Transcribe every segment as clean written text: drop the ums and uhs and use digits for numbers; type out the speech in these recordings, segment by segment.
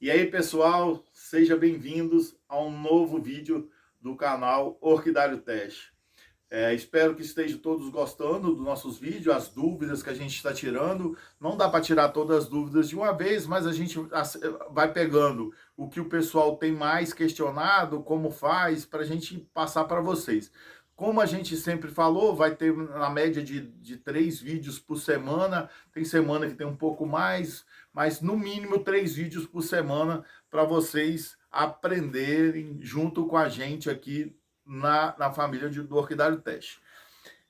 E aí, pessoal, sejam bem-vindos a um novo vídeo do canal Orquidário Teste. Espero que estejam todos gostando dos nossos vídeos, as dúvidas que a gente está tirando. Não dá para tirar todas as dúvidas de uma vez, mas a gente vai pegando o que o pessoal tem mais questionado, como faz, para a gente passar para vocês. Como a gente sempre falou, vai ter na média de 3 vídeos por semana. Tem semana que tem um pouco mais, mas no mínimo 3 vídeos por semana para vocês aprenderem junto com a gente aqui na família do Orquidário Teste.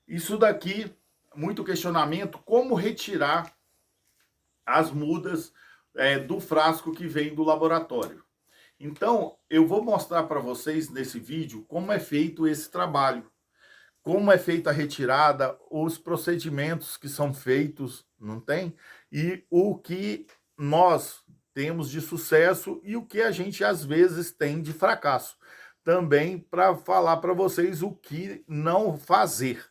Isso daqui, muito questionamento, como retirar as mudas do frasco que vem do laboratório. Então, eu vou mostrar para vocês nesse vídeo como é feito esse trabalho, como é feita a retirada, os procedimentos que são feitos, não tem? E o que nós temos de sucesso e o que a gente às vezes tem de fracasso. Também para falar para vocês o que não fazer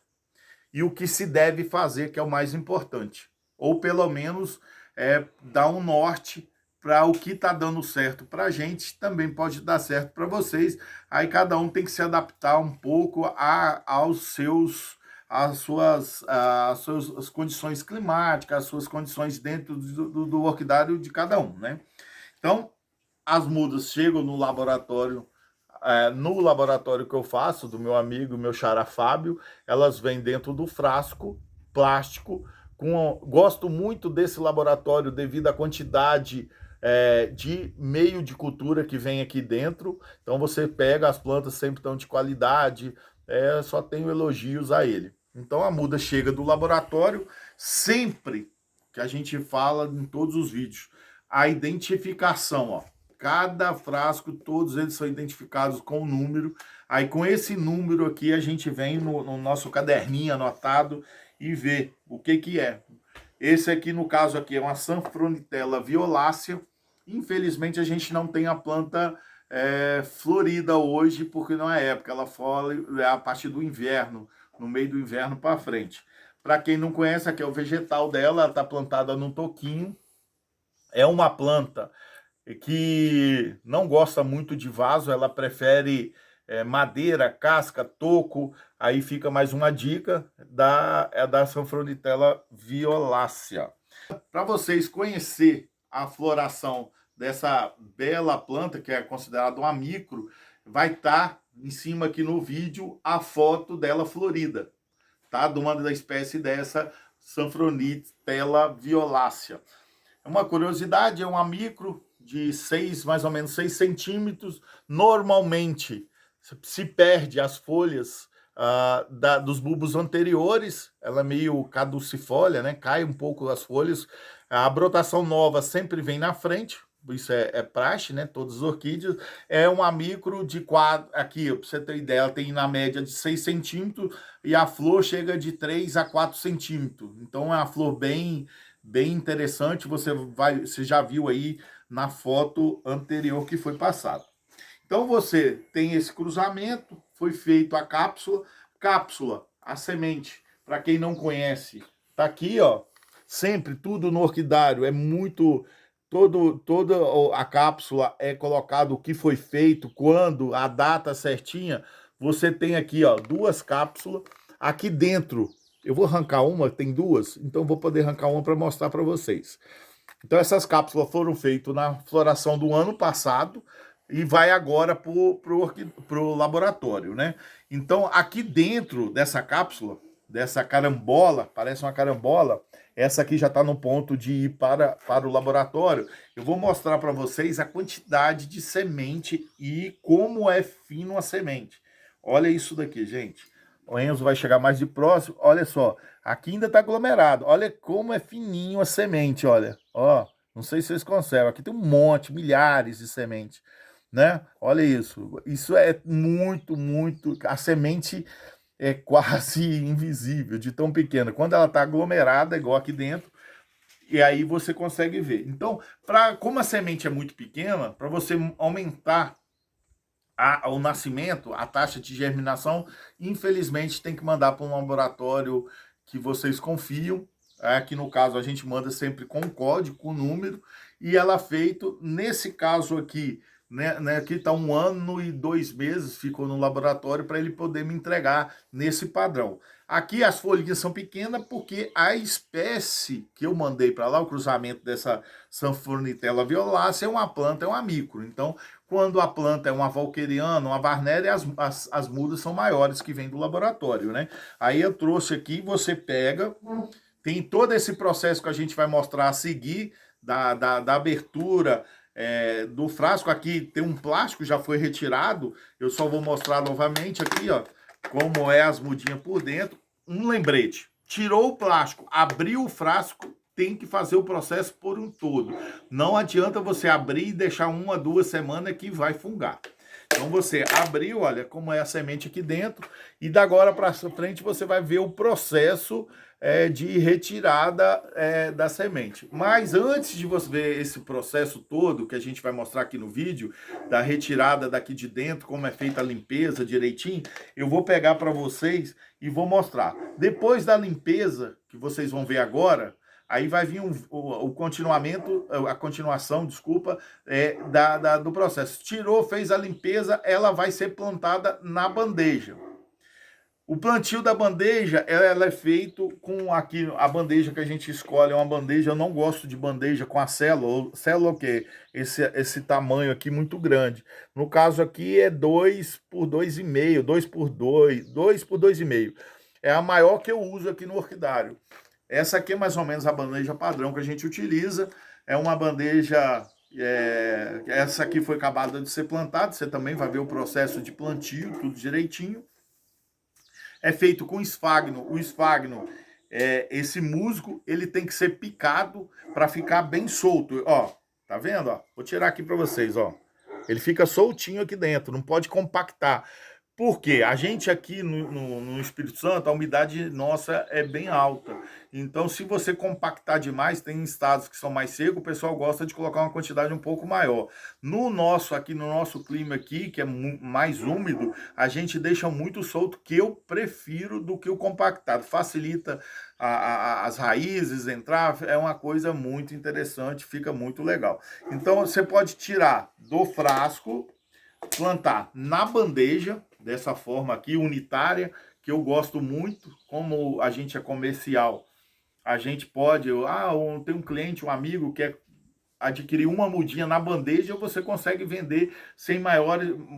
e o que se deve fazer, que é o mais importante. Ou pelo menos dar um norte para o que está dando certo para a gente, também pode dar certo para vocês. Aí cada um tem que se adaptar um pouco às condições climáticas, às suas condições dentro do orquidário de cada um, né? Então, as mudas chegam no laboratório que eu faço, do meu amigo, meu xará Fábio, elas vêm dentro do frasco plástico. Gosto muito desse laboratório devido à quantidade de meio de cultura que vem aqui dentro. Então você pega, as plantas sempre estão de qualidade, só tenho elogios a ele. Então a muda chega do laboratório, sempre que a gente fala em todos os vídeos, a identificação, ó. Cada frasco, todos eles são identificados com um número. Aí com esse número aqui a gente vem no nosso caderninho anotado e vê o que é. Esse aqui, no caso aqui, é uma Sanfronitella violácea. Infelizmente a gente não tem a planta florida hoje, porque não é época. Ela flore a partir do inverno, no meio do inverno para frente. Para quem não conhece, aqui é o vegetal dela, ela está plantada num toquinho. É uma planta que não gosta muito de vaso, ela prefere madeira, casca, toco. Aí fica mais uma dica da Sanfronitella violácea. Para vocês conhecer a floração dessa bela planta, que é considerada uma micro, vai estar em cima aqui no vídeo a foto dela florida, tá? De uma da espécie dessa Sanfronitella violácea. É uma curiosidade, é uma micro de mais ou menos 6 centímetros. Normalmente se perde as folhas dos bulbos anteriores, ela é meio caducifólia, né? Cai um pouco as folhas. A brotação nova sempre vem na frente, isso é praxe, né? Todas as orquídeas. É uma micro de 4, aqui, para você ter ideia, ela tem na média de 6 centímetros e a flor chega de 3 a 4 centímetros. Então é uma flor bem interessante. Você já viu aí na foto anterior que foi passada. Então você tem esse cruzamento, foi feito a cápsula, a semente. Para quem não conhece, tá aqui, ó. Sempre tudo no orquidário é muito toda a cápsula é colocado o que foi feito, quando, a data certinha. Você tem aqui, ó, 2 cápsulas. Aqui dentro, eu vou arrancar uma, tem 2, então vou poder arrancar uma para mostrar para vocês. Então essas cápsulas foram feitas na floração do ano passado e vai agora pro laboratório, né? Então aqui dentro dessa cápsula, dessa carambola, parece uma carambola, essa aqui já está no ponto de ir para o laboratório. Eu vou mostrar para vocês a quantidade de semente e como é fino a semente. Olha isso daqui, gente. O Enzo vai chegar mais de próximo. Olha só, aqui ainda está aglomerado. Olha como é fininho a semente, olha. Ó, não sei se vocês conseguem. Aqui tem um monte, milhares de sementes, né? Olha isso. Isso é muito. A semente é quase invisível, de tão pequena. Quando ela está aglomerada, igual aqui dentro, e aí você consegue ver. Então, como a semente é muito pequena, para você aumentar o nascimento, a taxa de germinação, infelizmente tem que mandar para um laboratório que vocês confiam. Aqui no caso a gente manda sempre com código, com número, e ela feito, nesse caso aqui, né, aqui está 1 ano e 2 meses, ficou no laboratório para ele poder me entregar nesse padrão. Aqui as folhinhas são pequenas porque a espécie que eu mandei para lá, o cruzamento dessa Sanfournitella violácea, é uma planta, é uma micro. Então, quando a planta é uma valqueriana, uma Barnéria, as mudas são maiores que vêm do laboratório, né? Aí eu trouxe aqui, você pega, tem todo esse processo que a gente vai mostrar a seguir, da abertura do frasco. Aqui tem um plástico, já foi retirado, eu só vou mostrar novamente aqui, ó, como é as mudinhas por dentro. Um lembrete, tirou o plástico, abriu o frasco, tem que fazer o processo por um todo. Não adianta você abrir e deixar 1 a 2 semanas que vai fungar. Então você abriu, olha como é a semente aqui dentro, e da agora para frente você vai ver o processo de retirada da semente. Mas antes de você ver esse processo todo, que a gente vai mostrar aqui no vídeo, da retirada daqui de dentro, como é feita a limpeza direitinho, eu vou pegar para vocês e vou mostrar. Depois da limpeza, que vocês vão ver agora, aí vai vir o continuamento, a continuação, desculpa, do processo. Tirou, fez a limpeza, ela vai ser plantada na bandeja. O plantio da bandeja, ela é feito com aqui, a bandeja que a gente escolhe é uma bandeja, eu não gosto de bandeja com a célula. Célula é o quê? Esse tamanho aqui muito grande. No caso aqui é 2 por 2,5, 2 por 2, 2 por 2,5. É a maior que eu uso aqui no orquidário. Essa aqui é mais ou menos a bandeja padrão que a gente utiliza. É uma bandeja, essa aqui foi acabada de ser plantada, você também vai ver o processo de plantio, tudo direitinho. É feito com esfagno. O esfagno, esse musgo, ele tem que ser picado para ficar bem solto. Ó, tá vendo? Ó, vou tirar aqui para vocês, ó. Ele fica soltinho aqui dentro, não pode compactar. Por quê? A gente aqui no Espírito Santo, a umidade nossa é bem alta. Então, se você compactar demais, tem estados que são mais secos, o pessoal gosta de colocar uma quantidade um pouco maior. No nosso clima aqui, que é mais úmido, a gente deixa muito solto, que eu prefiro do que o compactado. Facilita as raízes entrar, é uma coisa muito interessante, fica muito legal. Então, você pode tirar do frasco, plantar na bandeja, dessa forma aqui, unitária, que eu gosto muito. Como a gente é comercial, a gente pode, tem um cliente, um amigo que quer adquirir uma mudinha na bandeja, você consegue vender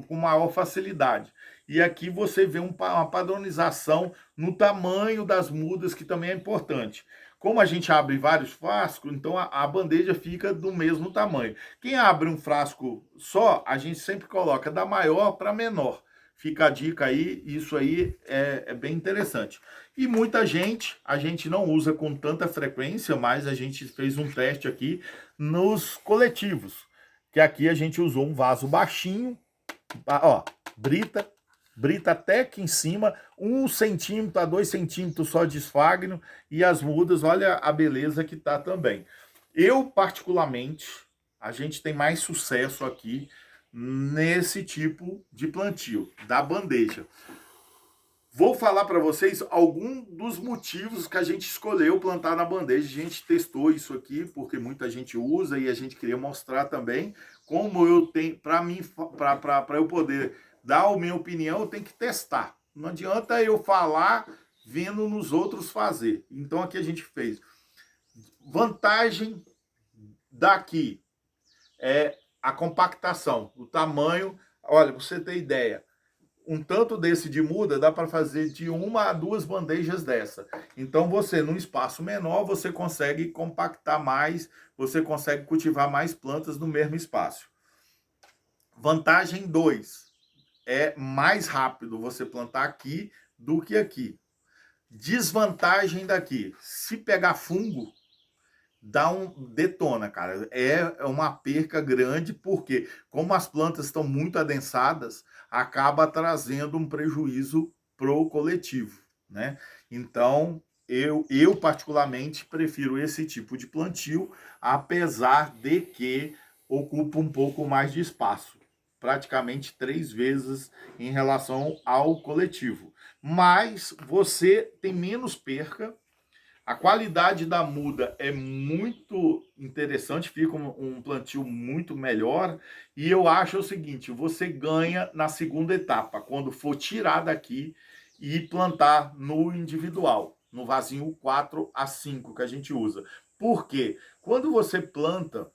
com maior facilidade. E aqui você vê uma padronização no tamanho das mudas, que também é importante. Como a gente abre vários frascos, então a bandeja fica do mesmo tamanho. Quem abre um frasco só, a gente sempre coloca da maior para menor. Fica a dica aí, isso aí é bem interessante. E muita gente, a gente não usa com tanta frequência, mas a gente fez um teste aqui nos coletivos. Que aqui a gente usou um vaso baixinho, ó, brita até aqui em cima, 1 centímetro a 2 centímetros só de esfagno, e as mudas, olha a beleza que tá também. Eu, particularmente, a gente tem mais sucesso aqui nesse tipo de plantio, da bandeja. Vou falar para vocês alguns dos motivos que a gente escolheu plantar na bandeja. A gente testou isso aqui porque muita gente usa e a gente queria mostrar também como eu tenho, para eu poder dar a minha opinião, eu tenho que testar. Não adianta eu falar vendo nos outros fazer. Então aqui a gente fez. Vantagem daqui é a compactação, o tamanho. Olha, pra você ter ideia, um tanto desse de muda dá para fazer de 1 a 2 bandejas dessa. Então você, num espaço menor, você consegue compactar mais, você consegue cultivar mais plantas no mesmo espaço. Vantagem 2, é mais rápido você plantar aqui do que aqui. Desvantagem daqui, se pegar fungo, detona, cara. É uma perca grande, porque como as plantas estão muito adensadas, acaba trazendo um prejuízo pro coletivo, né? Então, eu particularmente prefiro esse tipo de plantio, apesar de que ocupa um pouco mais de espaço, praticamente 3 vezes em relação ao coletivo. Mas você tem menos perca. A qualidade da muda é muito interessante, fica um plantio muito melhor. E eu acho o seguinte, você ganha na segunda etapa, quando for tirar daqui e plantar no individual, no vasinho 4 a 5 que a gente usa. Por quê? Quando você planta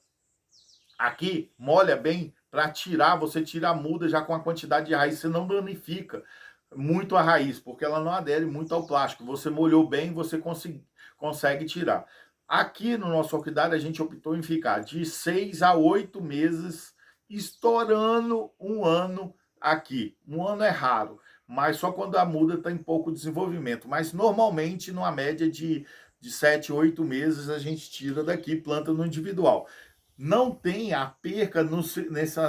aqui, molha bem, para tirar, você tira a muda já com a quantidade de raiz, você não danifica muito a raiz, porque ela não adere muito ao plástico. Você molhou bem, você consegue tirar. Aqui no nosso orquidário, a gente optou em ficar de 6 a 8 meses, estourando um ano aqui. Um ano é raro, mas só quando a muda está em pouco desenvolvimento. Mas normalmente, numa média de 7, 8 meses, a gente tira daqui, planta no individual. Não tem a perca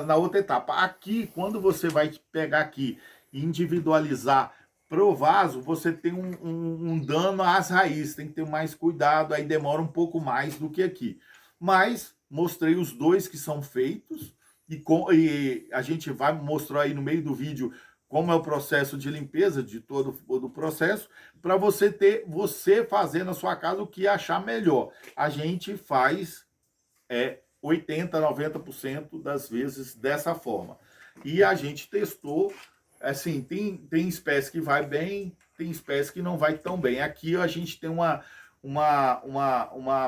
na outra etapa. Aqui, quando você vai pegar aqui e individualizar pro vaso, você tem um dano às raízes, tem que ter mais cuidado, aí demora um pouco mais do que aqui. Mas mostrei os dois que são feitos e a gente vai mostrar aí no meio do vídeo como é o processo de limpeza de todo o processo, para você fazer na sua casa o que achar melhor. A gente faz 80, 90% das vezes dessa forma. E a gente testou, assim, tem espécie que vai bem, tem espécie que não vai tão bem. Aqui a gente tem uma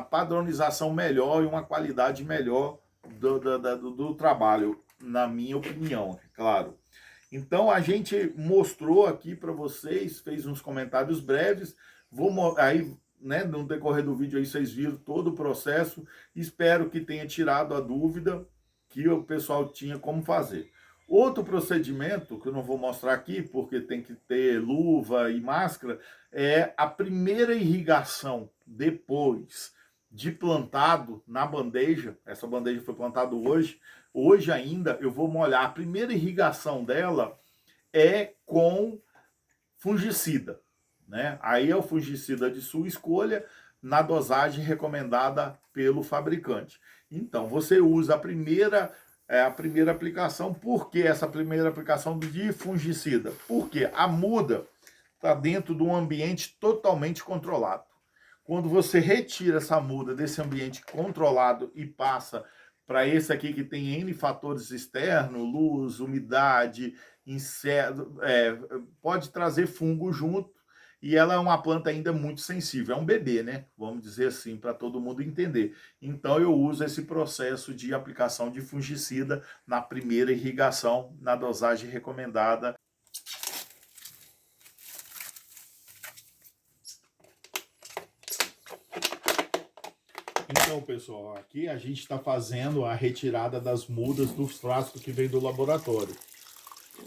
padronização melhor e uma qualidade melhor do trabalho, na minha opinião, é claro. Então a gente mostrou aqui para vocês, fez uns comentários breves, aí, né, no decorrer do vídeo aí vocês viram todo o processo, espero que tenha tirado a dúvida que o pessoal tinha como fazer. Outro procedimento, que eu não vou mostrar aqui, porque tem que ter luva e máscara, é a primeira irrigação depois de plantado na bandeja. Essa bandeja foi plantada hoje. Hoje ainda eu vou molhar. A primeira irrigação dela é com fungicida, né? Aí é o fungicida de sua escolha, na dosagem recomendada pelo fabricante. Então, você usa a primeira aplicação. Por que essa primeira aplicação de fungicida? Porque a muda está dentro de um ambiente totalmente controlado. Quando você retira essa muda desse ambiente controlado e passa para esse aqui que tem N fatores externos, luz, umidade, inseto, pode trazer fungo junto, e ela é uma planta ainda muito sensível, é um bebê, né? Vamos dizer assim, para todo mundo entender. Então eu uso esse processo de aplicação de fungicida na primeira irrigação, na dosagem recomendada. Então, pessoal, aqui a gente está fazendo a retirada das mudas dos frascos que vem do laboratório.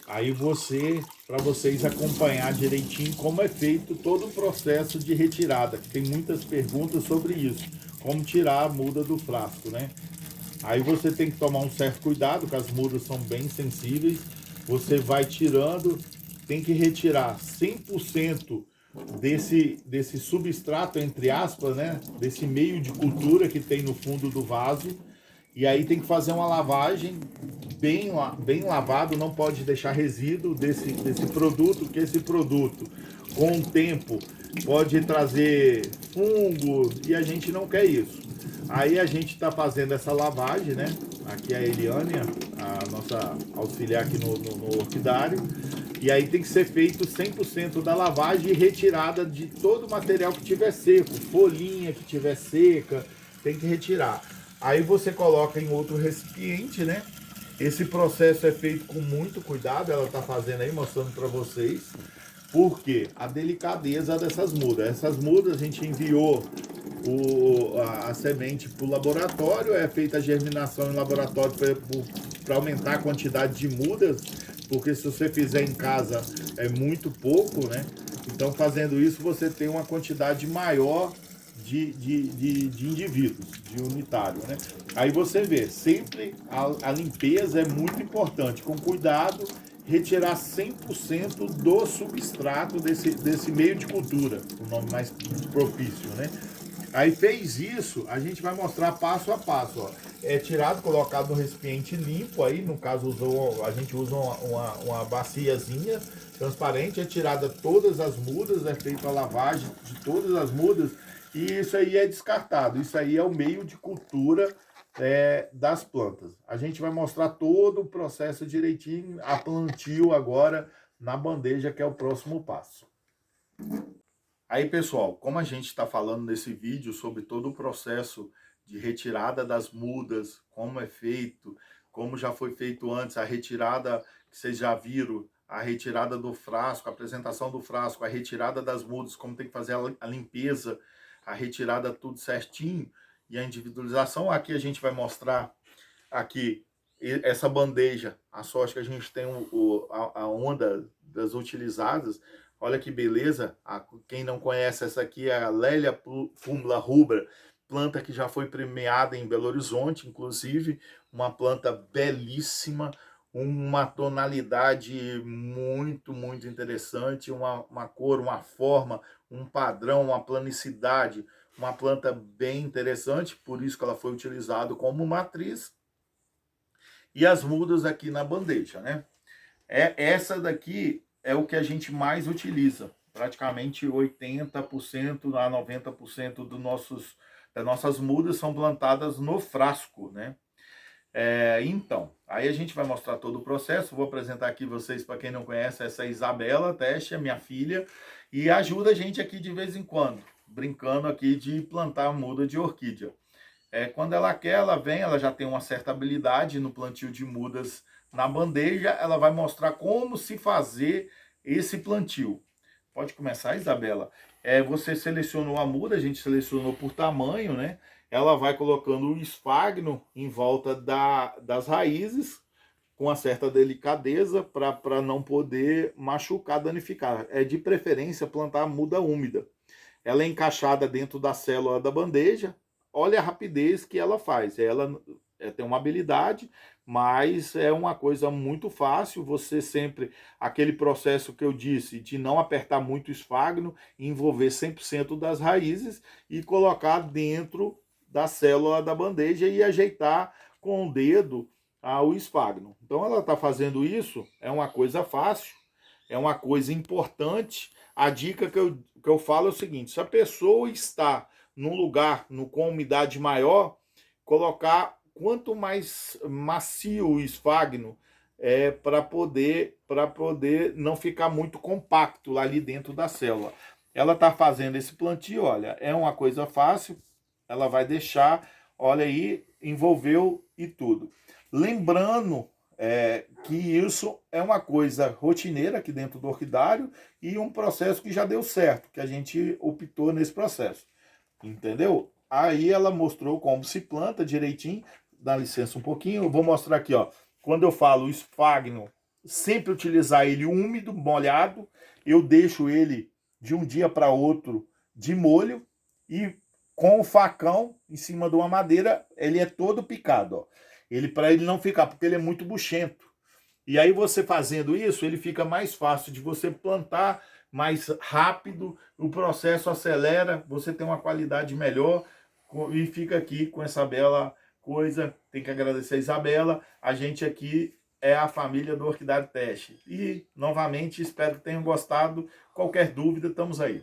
Aí para vocês acompanhar direitinho como é feito todo o processo de retirada, que tem muitas perguntas sobre isso, como tirar a muda do frasco, né? Aí você tem que tomar um certo cuidado, porque as mudas são bem sensíveis. Você vai tirando, tem que retirar 100% desse substrato, entre aspas, né? Desse meio de cultura que tem no fundo do vaso. E aí tem que fazer uma lavagem bem lavado, não pode deixar resíduo desse produto, porque esse produto, com o tempo, pode trazer fungo e a gente não quer isso. Aí a gente está fazendo essa lavagem, né? Aqui é a Eliane, a nossa auxiliar aqui no orquidário. E aí tem que ser feito 100% da lavagem e retirada de todo o material que tiver seco, folhinha que tiver seca, tem que retirar. Aí você coloca em outro recipiente, né? Esse processo é feito com muito cuidado, ela tá fazendo aí, mostrando para vocês. Porque a delicadeza dessas mudas. Essas mudas a gente enviou a semente para o laboratório, é feita a germinação em laboratório para aumentar a quantidade de mudas, porque se você fizer em casa é muito pouco, né? Então fazendo isso você tem uma quantidade maior de indivíduos, de unitário, né? Aí você vê, sempre a limpeza é muito importante, com cuidado, retirar 100% do substrato desse meio de cultura, o nome mais propício, né? Aí fez isso, a gente vai mostrar passo a passo, ó. É tirado, colocado no recipiente limpo, aí no caso a gente usa uma baciazinha transparente, é tirada todas as mudas, é feita a lavagem de todas as mudas, E isso aí é descartado, isso aí é o meio de cultura das plantas. A gente vai mostrar todo o processo direitinho, a plantio agora na bandeja, que é o próximo passo. Aí, pessoal, como a gente está falando nesse vídeo sobre todo o processo de retirada das mudas, como é feito, como já foi feito antes, a retirada que vocês já viram, a retirada do frasco, a apresentação do frasco, a retirada das mudas, como tem que fazer a limpeza, a retirada tudo certinho e a individualização. Aqui a gente vai mostrar aqui essa bandeja, a sorte que a gente tem a onda das utilizadas. Olha que beleza, quem não conhece, essa aqui é a Lélia Púmula rubra, planta que já foi premiada em Belo Horizonte, inclusive, uma planta belíssima, uma tonalidade muito, muito interessante, uma cor, uma forma, um padrão, uma planicidade, uma planta bem interessante, por isso que ela foi utilizada como matriz. E as mudas aqui na bandeja, né? Essa daqui é o que a gente mais utiliza. Praticamente 80% a 90% das nossas mudas são plantadas no frasco, né? Então, aí a gente vai mostrar todo o processo. Vou apresentar aqui vocês, para quem não conhece, essa é a Isabela Teste, minha filha, e ajuda a gente aqui de vez em quando, brincando aqui de plantar muda de orquídea. Quando ela quer, ela vem, ela já tem uma certa habilidade no plantio de mudas na bandeja, ela vai mostrar como se fazer esse plantio. Pode começar, Isabela. Você selecionou a muda, a gente selecionou por tamanho, né? Ela vai colocando o esfagno em volta das raízes, com uma certa delicadeza, para não poder machucar, danificar. É de preferência plantar a muda úmida. Ela é encaixada dentro da célula da bandeja. Olha a rapidez que ela faz. Ela tem uma habilidade, mas é uma coisa muito fácil. Você sempre, aquele processo que eu disse, de não apertar muito o esfagno, envolver 100% das raízes e colocar dentro da célula da bandeja e ajeitar com o dedo o esfagno. Então ela está fazendo isso, é uma coisa fácil, é uma coisa importante. A dica que eu falo é o seguinte: se a pessoa está num lugar com umidade maior, colocar quanto mais macio o esfagno para poder não ficar muito compacto lá ali dentro da célula. Ela está fazendo esse plantio, olha, é uma coisa fácil, ela vai deixar, olha aí, envolveu e tudo. Lembrando que isso é uma coisa rotineira aqui dentro do orquidário e um processo que já deu certo, que a gente optou nesse processo, entendeu? Aí ela mostrou como se planta direitinho. Dá licença um pouquinho, eu vou mostrar aqui, ó. Quando eu falo esfagno, sempre utilizar ele úmido, molhado, eu deixo ele de um dia para outro de molho e com o facão em cima de uma madeira, ele é todo picado, ó. Para ele não ficar, porque ele é muito buchento. E aí você fazendo isso, ele fica mais fácil de você plantar, mais rápido, o processo acelera, você tem uma qualidade melhor e fica aqui com essa bela coisa. Tem que agradecer a Isabela. A gente aqui é a família do Orquidário Teste. E, novamente, espero que tenham gostado. Qualquer dúvida, estamos aí.